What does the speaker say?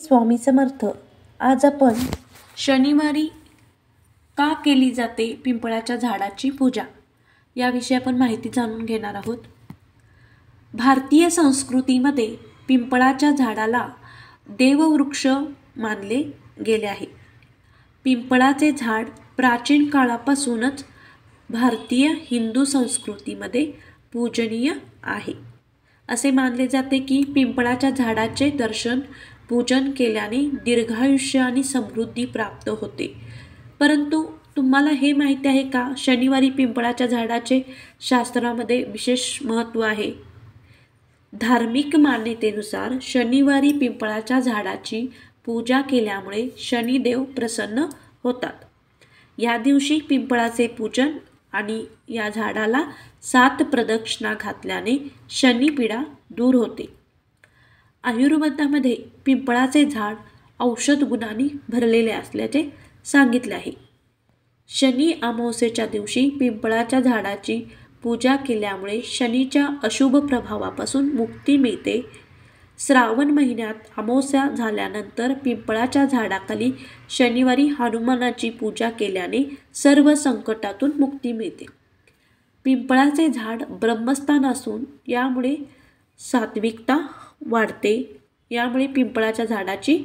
स्वामी समर्थ. आज आपण शनिवारी का केली जाते पिंपळाच्या झाडाची पूजा याविषयी आपण माहिती जाणून घेणार आहोत. भारतीय संस्कृतीमध्ये पिंपळाच्या झाडाला देववृक्ष मानले गेले आहे. पिंपळाचे झाड प्राचीन काळापासूनच भारतीय हिंदू संस्कृतीमध्ये पूजनीय आहे. असे मानले जाते की पिंपळाच्या झाडाचे दर्शन पूजन केल्याने दीर्घायुष्य आणि समृद्धी प्राप्त होते. परंतु तुम्हाला हे माहिती आहे का, शनिवारी पिंपळाच्या झाडाचे शास्त्रामध्ये विशेष महत्त्व आहे. धार्मिक मान्यतेनुसार शनिवारी पिंपळाच्या झाडाची पूजा केल्यामुळे शनिदेव प्रसन्न होतात. या दिवशी पिंपळाचे पूजन आणि या झाडाला 7 प्रदक्षिणा घातल्याने शनिपीडा दूर होते. आयुर्वेदामध्ये पिंपळाचे झाड औषध गुणांनी भरलेले असल्याचे सांगितले आहे. शनी अमावस्येच्या दिवशी पिंपळाच्या झाडाची पूजा केल्यामुळे शनीच्या अशुभ प्रभावापासून मुक्ती मिळते. श्रावण महिन्यात अमावस्या झाल्यानंतर पिंपळाच्या झाडाखाली शनिवारी हनुमानाची पूजा केल्याने सर्व संकटातून मुक्ती मिळते. पिंपळाचे झाड ब्रह्मस्थान असून यामुळे सात्विकता वाढते. यामुळे पिंपळाच्या झाडाची